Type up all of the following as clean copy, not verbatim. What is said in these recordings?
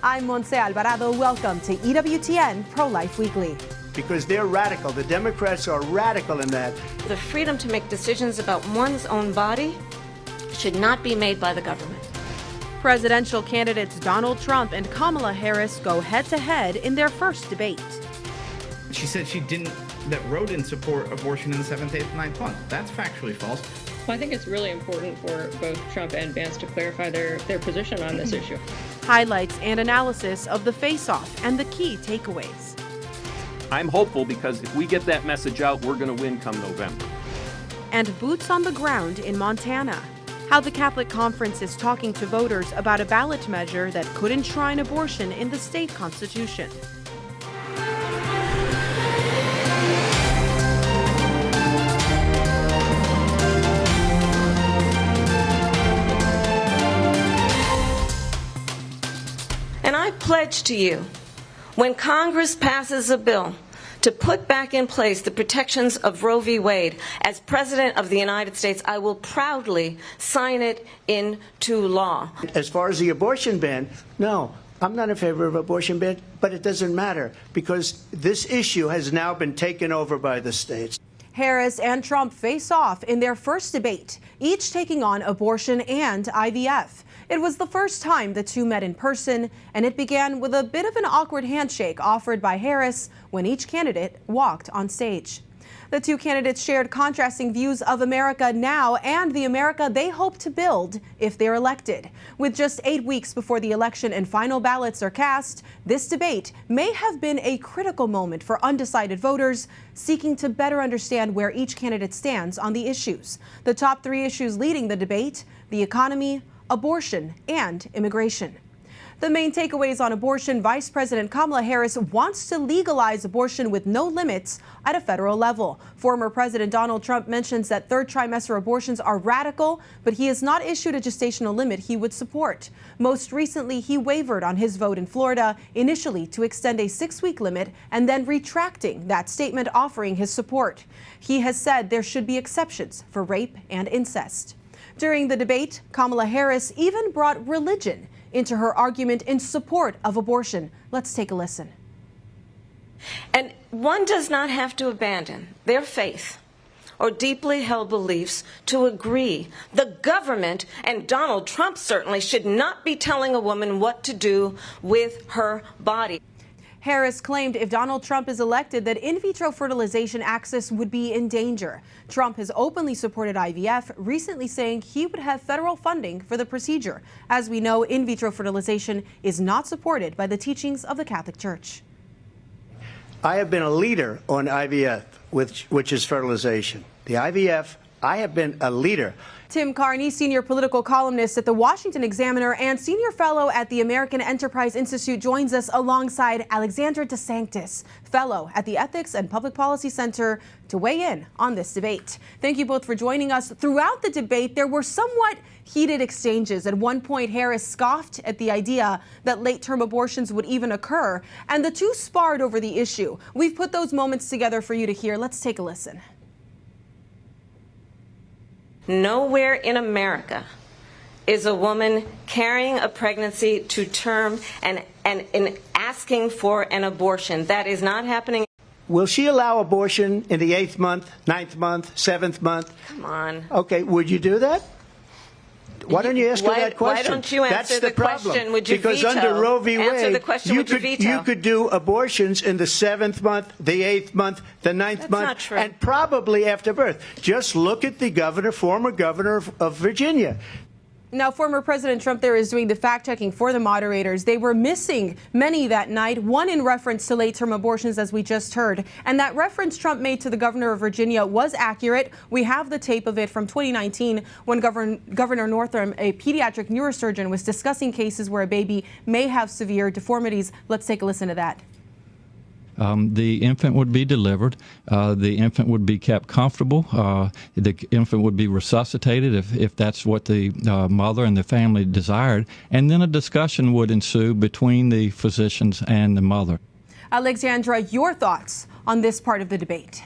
I'm Monse Alvarado. Welcome to EWTN Pro-Life Weekly. Because they're radical. The Democrats are radical in that. The freedom to make decisions about one's own body should not be made by the government. Presidential candidates Donald Trump and Kamala Harris go head-to-head in their first debate. She said that Roe didn't support abortion in the 7th, 8th, 9th month. That's factually false. Well, I think it's really important for both Trump and Vance to clarify their position on this issue. Highlights and analysis of the face-off and the key takeaways. I'm hopeful because if we get that message out, we're going to win come November. And boots on the ground in Montana. How the Catholic Conference is talking to voters about a ballot measure that could enshrine abortion in the state constitution. And I pledge to you, when Congress passes a bill to put back in place the protections of Roe v. Wade, as President of the United States, I will proudly sign it into law. As far as the abortion ban, no, I'm not in favor of abortion ban, but it doesn't matter because this issue has now been taken over by the states. Harris and Trump face off in their first debate, each taking on abortion and IVF. It was the first time the two met in person, and it began with a bit of an awkward handshake offered by Harris when each candidate walked on stage. The two candidates shared contrasting views of America now and the America they hope to build if they're elected. With just 8 weeks before the election and final ballots are cast, this debate may have been a critical moment for undecided voters seeking to better understand where each candidate stands on the issues. The top three issues leading the debate: the economy, abortion, and immigration. The main takeaways on abortion: Vice President Kamala Harris wants to legalize abortion with no limits at a federal level. Former President Donald Trump mentions that third trimester abortions are radical, but he has not issued a gestational limit he would support. Most recently, he wavered on his vote in Florida, initially to extend a 6-week limit and then retracting that statement, offering his support. He has said there should be exceptions for rape and incest. During the debate, Kamala Harris even brought religion into her argument in support of abortion. Let's take a listen. And one does not have to abandon their faith or deeply held beliefs to agree. The government, and Donald Trump certainly, should not be telling a woman what to do with her body. Harris claimed if Donald Trump is elected that in vitro fertilization access would be in danger. Trump has openly supported IVF, recently saying he would have federal funding for the procedure. As we know, in vitro fertilization is not supported by the teachings of the Catholic Church. I have been a leader on IVF, which is fertilization. The IVF, I have been a leader. Tim Carney, senior political columnist at the Washington Examiner and senior fellow at the American Enterprise Institute, joins us alongside Alexandra DeSanctis, fellow at the Ethics and Public Policy Center, to weigh in on this debate. Thank you both for joining us. Throughout the debate, there were somewhat heated exchanges. At one point, Harris scoffed at the idea that late-term abortions would even occur, and the two sparred over the issue. We've put those moments together for you to hear. Let's take a listen. Nowhere in America is a woman carrying a pregnancy to term and asking for an abortion. That is not happening. Will she allow abortion in the 8th month, 9th month, 7th month? Come on. Okay, would you do that? Why don't you ask her that question? Why don't you answer the question? Would you because veto? Under Roe v. Answer the Wade, question, would you veto? you could do abortions in the 7th month, the 8th month, the 9th That's month, not true. and probably after birth. Just look at the former governor of Virginia. Now, former President Trump there is doing the fact-checking for the moderators. They were missing many that night, one in reference to late-term abortions, as we just heard. And that reference Trump made to the governor of Virginia was accurate. We have the tape of it from 2019 when Governor Northam, a pediatric neurosurgeon, was discussing cases where a baby may have severe deformities. Let's take a listen to that. The infant would be delivered. The infant would be kept comfortable. The infant would be resuscitated if that's what the mother and the family desired. And then a discussion would ensue between the physicians and the mother. Alexandra, your thoughts on this part of the debate?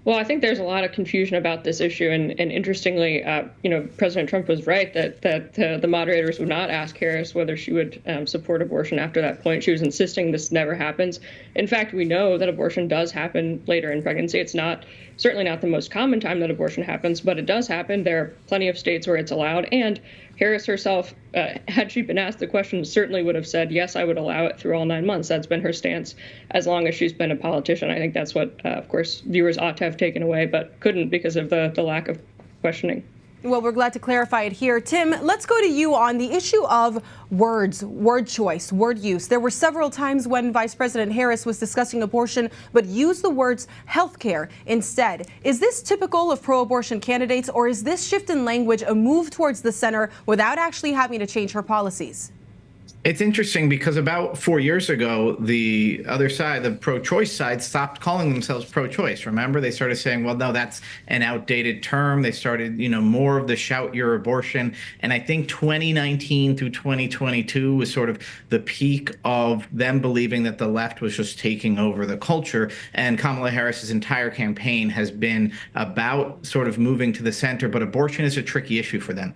Well, I think there's a lot of confusion about this issue, and interestingly, President Trump was right that the moderators would not ask Harris whether she would support abortion after that point. She was insisting this never happens. In fact, we know that abortion does happen later in pregnancy. It's certainly not the most common time that abortion happens, but it does happen. There are plenty of states where it's allowed, and Harris herself, had she been asked the question, certainly would have said, yes, I would allow it through all 9 months. That's been her stance as long as she's been a politician. I think that's what, of course, viewers ought to have taken away, but couldn't because of the lack of questioning. Well, we're glad to clarify it here. Tim, let's go to you on the issue of words, word choice, word use. There were several times when Vice President Harris was discussing abortion, but used the words healthcare instead. Is this typical of pro-abortion candidates, or is this shift in language a move towards the center without actually having to change her policies? It's interesting because about 4 years ago, the other side, the pro-choice side, stopped calling themselves pro-choice. Remember, they started saying, well, no, that's an outdated term. They started, more of the shout your abortion. And I think 2019 through 2022 was sort of the peak of them believing that the left was just taking over the culture. And Kamala Harris's entire campaign has been about sort of moving to the center. But abortion is a tricky issue for them.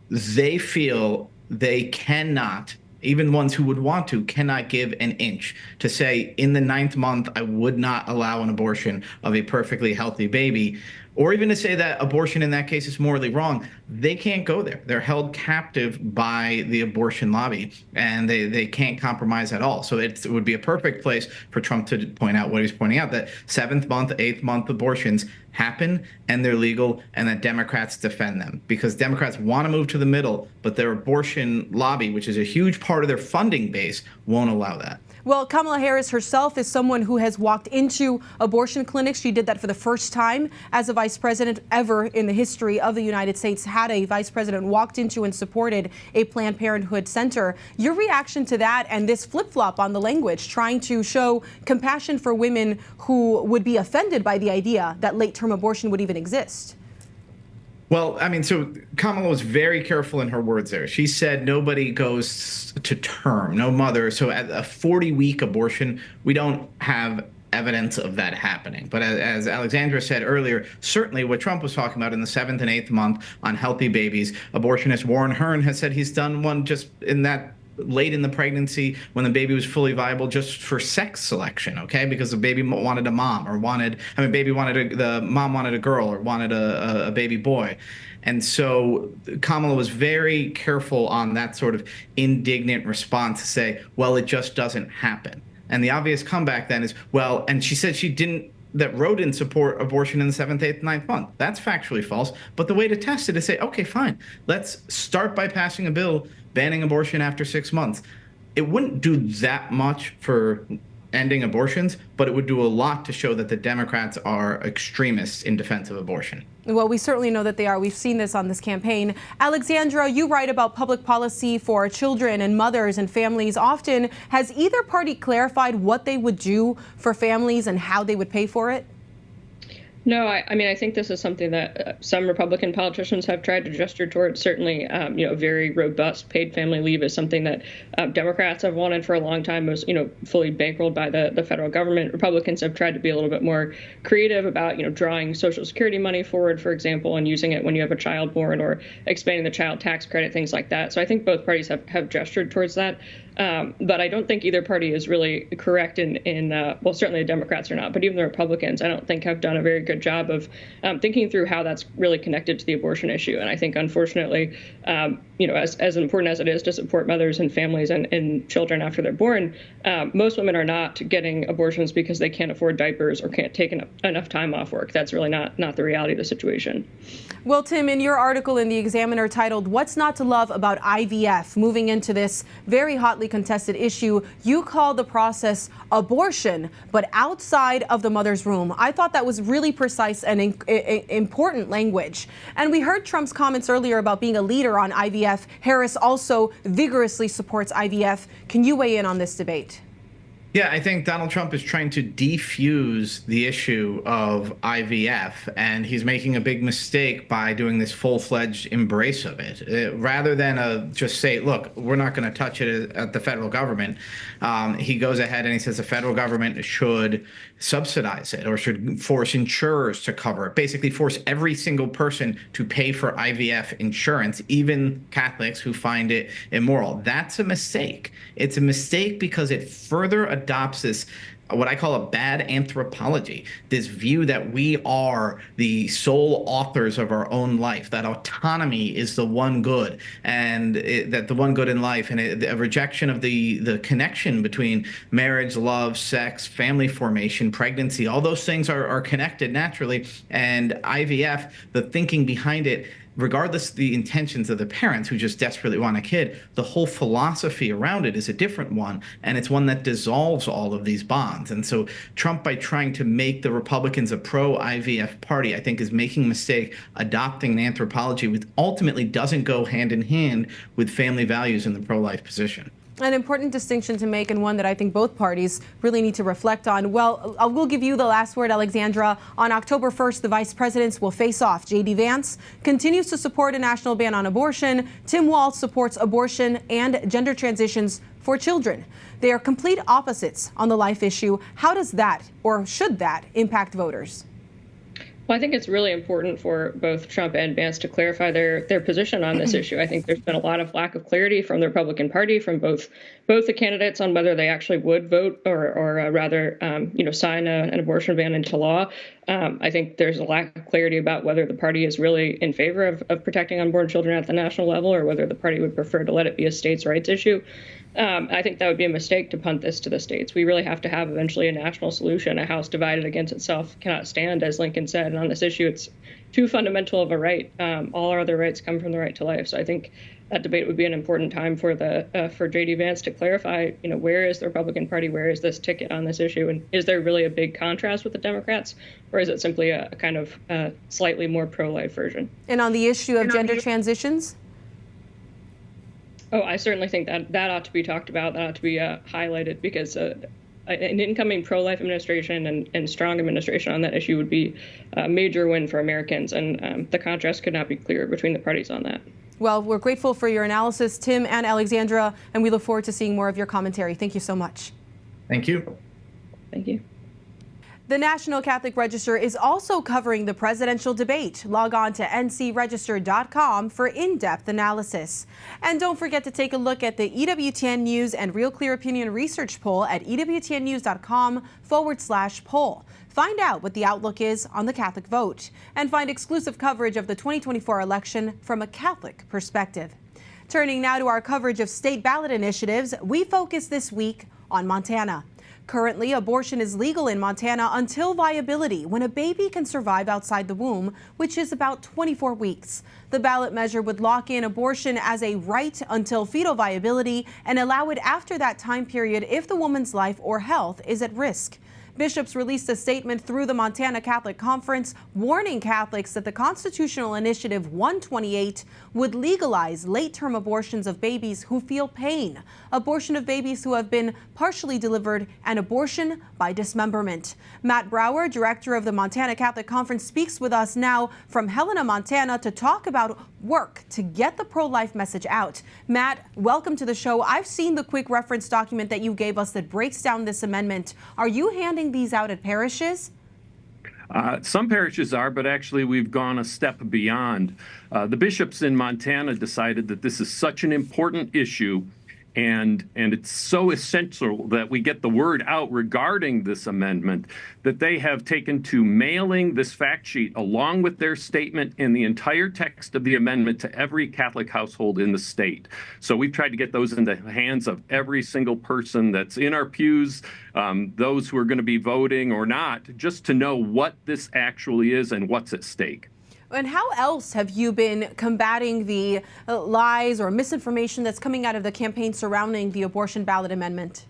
They feel they cannot, even ones who would want to, cannot give an inch to say in the 9th month, I would not allow an abortion of a perfectly healthy baby, or even to say that abortion in that case is morally wrong. They can't go there. They're held captive by the abortion lobby, and they can't compromise at all. So it would be a perfect place for Trump to point out what he's pointing out, that 7th month, 8th month abortions happen and they're legal, and that Democrats defend them, because Democrats want to move to the middle, but their abortion lobby, which is a huge part of their funding base, won't allow that. Well, Kamala Harris herself is someone who has walked into abortion clinics. She did that for the first time as a vice president ever in the history of the United States. Had a vice president walked into and supported a Planned Parenthood center. Your reaction to that and this flip-flop on the language, trying to show compassion for women who would be offended by the idea that late-term abortion would even exist? Well, I mean, so Kamala was very careful in her words there. She said nobody goes to term, no mother. So at a 40-week abortion, we don't have evidence of that happening. But as Alexandra said earlier, certainly what Trump was talking about in the 7th and 8th month on healthy babies, abortionist Warren Hearn has said he's done one just in that late in the pregnancy when the baby was fully viable, just for sex selection, okay? Because the baby wanted a mom, or the mom wanted a girl, or wanted a baby boy. And so Kamala was very careful on that sort of indignant response to say, well, it just doesn't happen. And the obvious comeback then is, well, and she said that Roe didn't support abortion in the 7th, 8th, 9th month. That's factually false. But the way to test it is say, okay, fine, let's start by passing a bill banning abortion after 6 months. It wouldn't do that much for ending abortions, but it would do a lot to show that the Democrats are extremists in defense of abortion. Well, we certainly know that they are. We've seen this on this campaign. Alexandra, you write about public policy for children and mothers and families often. Has either party clarified what they would do for families and how they would pay for it? No, I mean, I think this is something that some Republican politicians have tried to gesture towards. Certainly, very robust paid family leave is something that Democrats have wanted for a long time. Was, fully bankrolled by the federal government. Republicans have tried to be a little bit more creative about, drawing Social Security money forward, for example, and using it when you have a child born, or expanding the child tax credit, things like that. So I think both parties have gestured towards that. But I don't think either party is really correct well, certainly the Democrats are not, but even the Republicans, I don't think, have done a very good job of thinking through how that's really connected to the abortion issue. And I think, unfortunately, as important as it is to support mothers and families and children after they're born, most women are not getting abortions because they can't afford diapers or can't take enough time off work. That's really not the reality of the situation. Well, Tim, in your article in the Examiner titled "What's Not to Love About IVF," moving into this very hotly contested issue, you call the process abortion, but outside of the mother's womb. I thought that was really precise and important language. And we heard Trump's comments earlier about being a leader on IVF. Harris also vigorously supports IVF. Can you weigh in on this debate? Yeah, I think Donald Trump is trying to defuse the issue of IVF, and he's making a big mistake by doing this full-fledged embrace of it. Rather than just say, look, we're not going to touch it at the federal government, he goes ahead and he says the federal government should subsidize it or should force insurers to cover it, basically force every single person to pay for IVF insurance, even Catholics who find it immoral. That's a mistake. It's a mistake because it further adopts this, what I call a bad anthropology, this view that we are the sole authors of our own life, that autonomy is the one good, and that the one good in life, and a rejection of the connection between marriage, love, sex, family formation, pregnancy. All those things are connected naturally, and IVF, the thinking behind it, regardless of the intentions of the parents who just desperately want a kid, the whole philosophy around it is a different one, and it's one that dissolves all of these bonds. And so Trump, by trying to make the Republicans a pro-IVF party, I think is making a mistake adopting an anthropology which ultimately doesn't go hand in hand with family values in the pro-life position. An important distinction to make, and one that I think both parties really need to reflect on. Well, I will give you the last word, Alexandra. On October 1st, the vice presidents will face off. J.D. Vance continues to support a national ban on abortion. Tim Walz supports abortion and gender transitions for children. They are complete opposites on the life issue. How does that, or should that, impact voters? Well, I think it's really important for both Trump and Vance to clarify their position on this issue. I think there's been a lot of lack of clarity from the Republican Party, from both the candidates, on whether they actually would vote or rather, sign an abortion ban into law. I think there's a lack of clarity about whether the party is really in favor of protecting unborn children at the national level, or whether the party would prefer to let it be a states' rights issue. I think that would be a mistake to punt this to the states. We really have to have eventually a national solution. A house divided against itself cannot stand, as Lincoln said. And on this issue, it's too fundamental of a right. All our other rights come from the right to life. So I think that debate would be an important time for J.D. Vance to clarify, where is the Republican Party? Where is this ticket on this issue? And is there really a big contrast with the Democrats? Or is it simply a kind of slightly more pro-life version? And on the issue of gender transitions? Oh, I certainly think that ought to be talked about. That ought to be highlighted, because an incoming pro-life administration and strong administration on that issue would be a major win for Americans. And the contrast could not be clearer between the parties on that. Well, we're grateful for your analysis, Tim and Alexandra, and we look forward to seeing more of your commentary. Thank you so much. Thank you. Thank you. The National Catholic Register is also covering the presidential debate. Log on to ncregister.com for in-depth analysis. And don't forget to take a look at the EWTN News and Real Clear Opinion research poll at EWTNnews.com/poll. Find out what the outlook is on the Catholic vote, and find exclusive coverage of the 2024 election from a Catholic perspective. Turning now to our coverage of state ballot initiatives, we focus this week on Montana. Currently, abortion is legal in Montana until viability, when a baby can survive outside the womb, which is about 24 weeks. The ballot measure would lock in abortion as a right until fetal viability and allow it after that time period if the woman's life or health is at risk. Bishops released a statement through the Montana Catholic Conference warning Catholics that the constitutional initiative 128 would legalize late-term abortions of babies who feel pain, abortion of babies who have been partially delivered, and abortion by dismemberment. Matt Brower, director of the Montana Catholic Conference, speaks with us now from Helena, Montana, to talk about work to get the pro-life message out. Matt, welcome to the show. I've seen the quick reference document that you gave us that breaks down this amendment. Are you handing these out at parishes? Some parishes are, but actually we've gone a step beyond. The bishops in Montana decided that this is such an important issue, and it's so essential that we get the word out regarding this amendment, that they have taken to mailing this fact sheet along with their statement and the entire text of the amendment to every Catholic household in the state. So we've tried to get those in the hands of every single person that's in our pews, those who are going to be voting or not, just to know what this actually is and what's at stake. And how else have you been combating the lies or misinformation that's coming out of the campaign surrounding the abortion ballot amendment?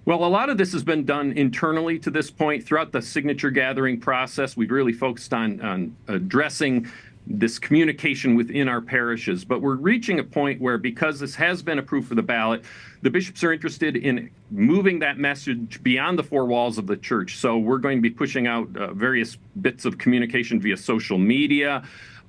Well, a lot of this has been done internally to this point. Throughout the signature gathering process, we've really focused on addressing this communication within our parishes. But we're reaching a point where, because this has been approved for the ballot, the bishops are interested in moving that message beyond the four walls of the church. So we're going to be pushing out various bits of communication via social media,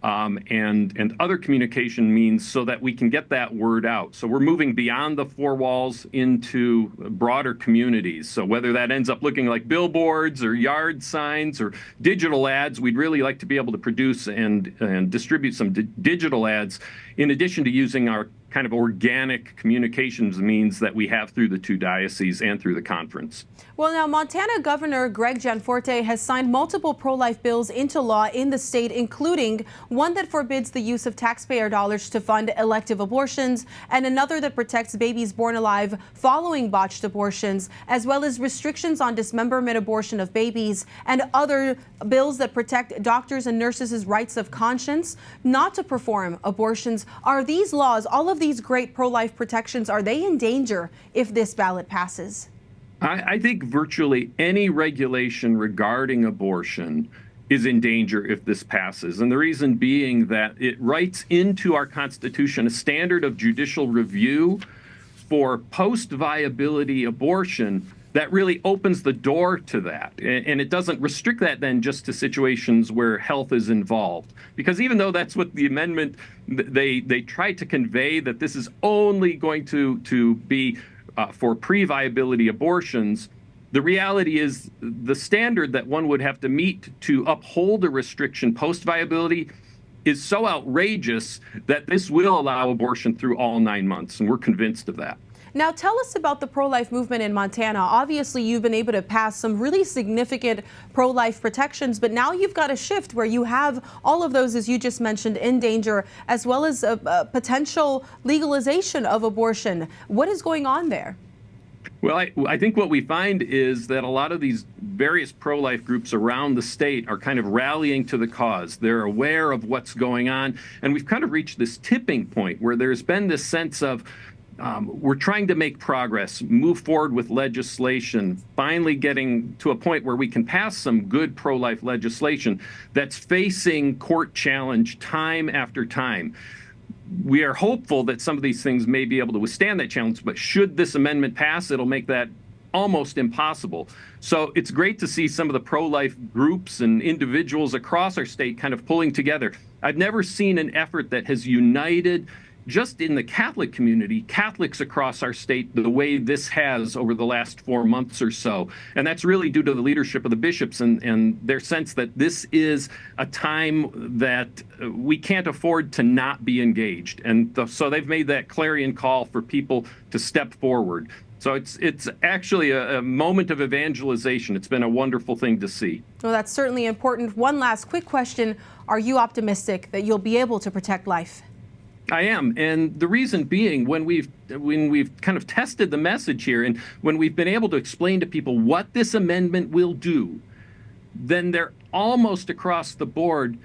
and other communication means, so that we can get that word out. So we're moving beyond the four walls into broader communities. So whether that ends up looking like billboards or yard signs or digital ads, we'd really like to be able to produce and distribute some digital ads, in addition to using our kind of organic communications means that we have through the two dioceses and through the conference. Well, now, Montana Governor Greg Gianforte has signed multiple pro-life bills into law in the state, including one that forbids the use of taxpayer dollars to fund elective abortions, and another that protects babies born alive following botched abortions, as well as restrictions on dismemberment abortion of babies, and other bills that protect doctors' and nurses' rights of conscience not to perform abortions. Are these laws, all of these great pro-life protections, are they in danger if this ballot passes? I think virtually any regulation regarding abortion is in danger if this passes. And the reason being that it writes into our Constitution a standard of judicial review for post-viability abortion that really opens the door to that. And it doesn't restrict that then just to situations where health is involved. Because even though that's what the amendment, they tried to convey, that this is only going to be for pre-viability abortions, the reality is the standard that one would have to meet to uphold a restriction post-viability is so outrageous that this will allow abortion through all 9 months, and we're convinced of that. Now, tell us about the pro-life movement in Montana. Obviously, you've been able to pass some really significant pro-life protections, but now you've got a shift where you have all of those, as you just mentioned, in danger, as well as a potential legalization of abortion. What is going on there? Well, I think what we find is that a lot of these various pro-life groups around the state are kind of rallying to the cause. They're aware of what's going on, and we've kind of reached this tipping point where there's been this sense of we're trying to make progress, move forward with legislation, finally getting to a point where we can pass some good pro-life legislation that's facing court challenge time after time. We are hopeful that some of these things may be able to withstand that challenge, but should this amendment pass, it'll make that almost impossible. So it's great to see some of the pro-life groups and individuals across our state kind of pulling together. I've never seen an effort that has united just in the Catholic community, Catholics across our state, the way this has over the last 4 months or so. And that's really due to the leadership of the bishops and their sense that this is a time that we can't afford to not be engaged. And so they've made that clarion call for people to step forward. So it's actually a moment of evangelization. It's been a wonderful thing to see. Well, that's certainly important. One last quick question. Are you optimistic that you'll be able to protect life? I am, and the reason being, when we've kind of tested the message here, and when we've been able to explain to people what this amendment will do, then they're almost across the board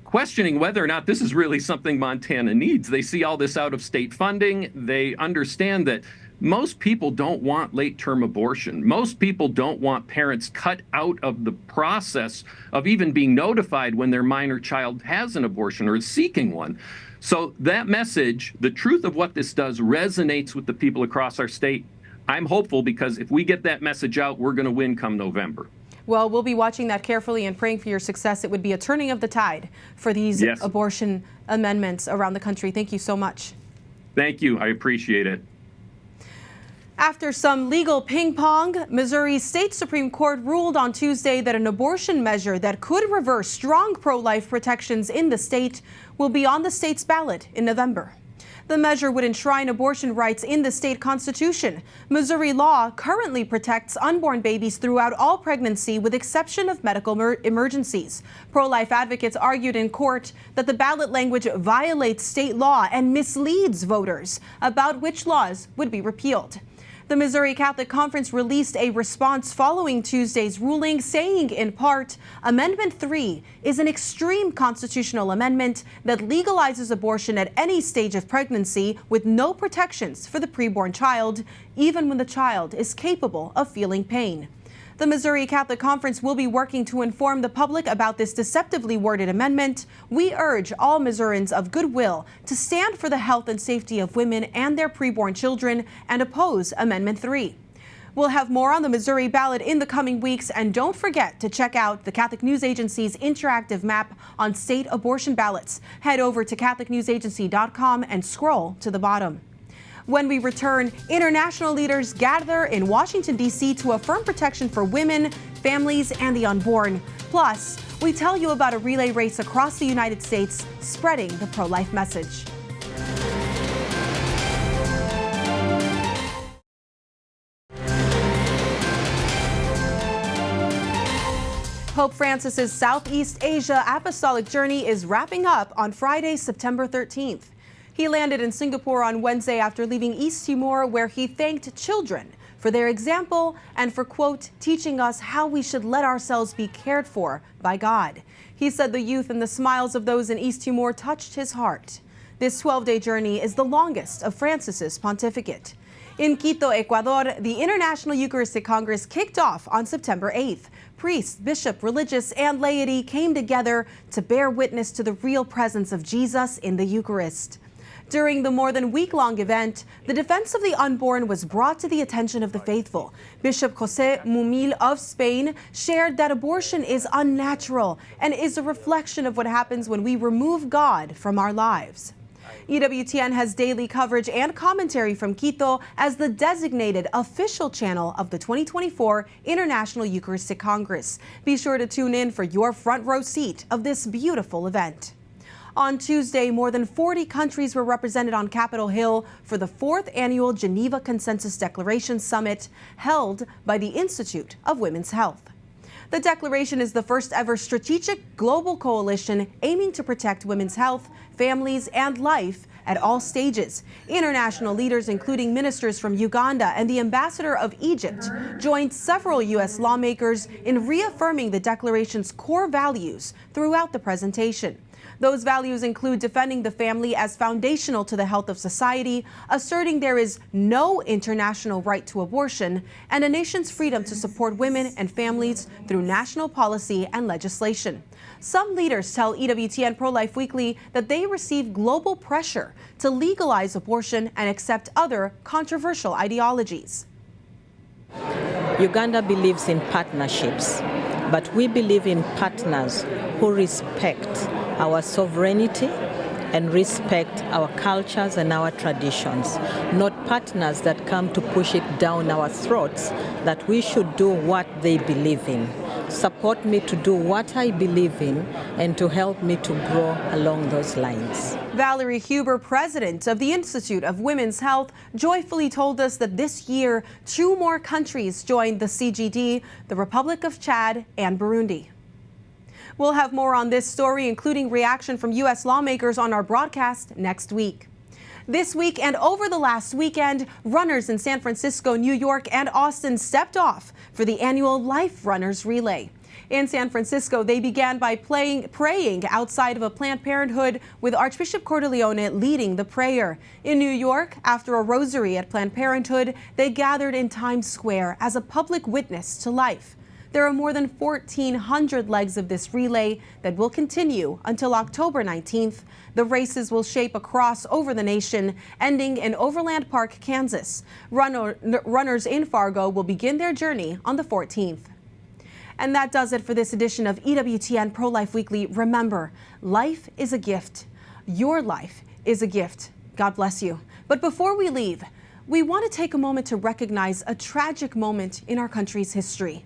questioning whether or not this is really something Montana needs. They see all this out-of-state funding. They understand that most people don't want late-term abortion. Most people don't want parents cut out of the process of even being notified when their minor child has an abortion or is seeking one. So that message, the truth of what this does, resonates with the people across our state. I'm hopeful because if we get that message out, we're going to win come November. Well, we'll be watching that carefully and praying for your success. It would be a turning of the tide for these abortion amendments around the country. Thank you so much. Thank you. I appreciate it. After some legal ping pong, Missouri's state Supreme Court ruled on Tuesday that an abortion measure that could reverse strong pro-life protections in the state will be on the state's ballot in November. The measure would enshrine abortion rights in the state constitution. Missouri law currently protects unborn babies throughout all pregnancy, with exception of medical emergencies. Pro-life advocates argued in court that the ballot language violates state law and misleads voters about which laws would be repealed. The Missouri Catholic Conference released a response following Tuesday's ruling, saying in part, Amendment 3 is an extreme constitutional amendment that legalizes abortion at any stage of pregnancy with no protections for the preborn child, even when the child is capable of feeling pain. The Missouri Catholic Conference will be working to inform the public about this deceptively worded amendment. We urge all Missourians of goodwill to stand for the health and safety of women and their preborn children and oppose Amendment 3. We'll have more on the Missouri ballot in the coming weeks, and don't forget to check out the Catholic News Agency's interactive map on state abortion ballots. Head over to catholicnewsagency.com and scroll to the bottom. When we return, international leaders gather in Washington, D.C. to affirm protection for women, families, and the unborn. Plus, we tell you about a relay race across the United States spreading the pro-life message. Pope Francis's Southeast Asia apostolic journey is wrapping up on Friday, September 13th. He landed in Singapore on Wednesday after leaving East Timor, where he thanked children for their example and for, quote, teaching us how we should let ourselves be cared for by God. He said the youth and the smiles of those in East Timor touched his heart. This 12-day journey is the longest of Francis's pontificate. In Quito, Ecuador, the International Eucharistic Congress kicked off on September 8th. Priests, bishop, religious, and laity came together to bear witness to the real presence of Jesus in the Eucharist. During the more than week-long event, the defense of the unborn was brought to the attention of the faithful. Bishop José Mumil of Spain shared that abortion is unnatural and is a reflection of what happens when we remove God from our lives. EWTN has daily coverage and commentary from Quito as the designated official channel of the 2024 International Eucharistic Congress. Be sure to tune in for your front row seat of this beautiful event. On Tuesday, more than 40 countries were represented on Capitol Hill for the 4th annual Geneva Consensus Declaration Summit held by the Institute of Women's Health. The declaration is the first ever strategic global coalition aiming to protect women's health, families, and life at all stages. International leaders, including ministers from Uganda and the ambassador of Egypt, joined several U.S. lawmakers in reaffirming the declaration's core values throughout the presentation. Those values include defending the family as foundational to the health of society, asserting there is no international right to abortion, and a nation's freedom to support women and families through national policy and legislation. Some leaders tell EWTN Pro-Life Weekly that they receive global pressure to legalize abortion and accept other controversial ideologies. Uganda believes in partnerships, but we believe in partners who respect our sovereignty and respect our cultures and our traditions, not partners that come to push it down our throats that we should do what they believe in. Support me to do what I believe in and to help me to grow along those lines. Valerie Huber, president of the Institute of Women's Health, joyfully told us that this year 2 more countries joined the CGD, the Republic of Chad and Burundi. We'll have more on this story, including reaction from U.S. lawmakers on our broadcast next week. This week and over the last weekend, runners in San Francisco, New York, and Austin stepped off for the annual Life Runners Relay. In San Francisco, they began by praying outside of a Planned Parenthood with Archbishop Cordileone leading the prayer. In New York, after a rosary at Planned Parenthood, they gathered in Times Square as a public witness to life. There are more than 1,400 legs of this relay that will continue until October 19th. The races will shape across over the nation, ending in Overland Park, Kansas. Runners in Fargo will begin their journey on the 14th. And that does it for this edition of EWTN Pro-Life Weekly. Remember, life is a gift. Your life is a gift. God bless you. But before we leave, we want to take a moment to recognize a tragic moment in our country's history.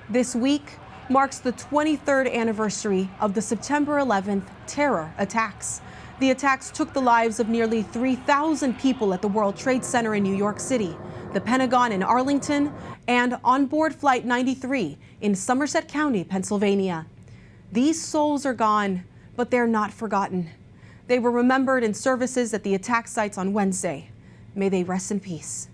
This week marks the 23rd anniversary of the September 11th terror attacks. The attacks took the lives of nearly 3,000 people at the World Trade Center in New York City, the Pentagon in Arlington, and on board Flight 93 in Somerset County, Pennsylvania. These souls are gone, but they're not forgotten. They were remembered in services at the attack sites on Wednesday. May they rest in peace.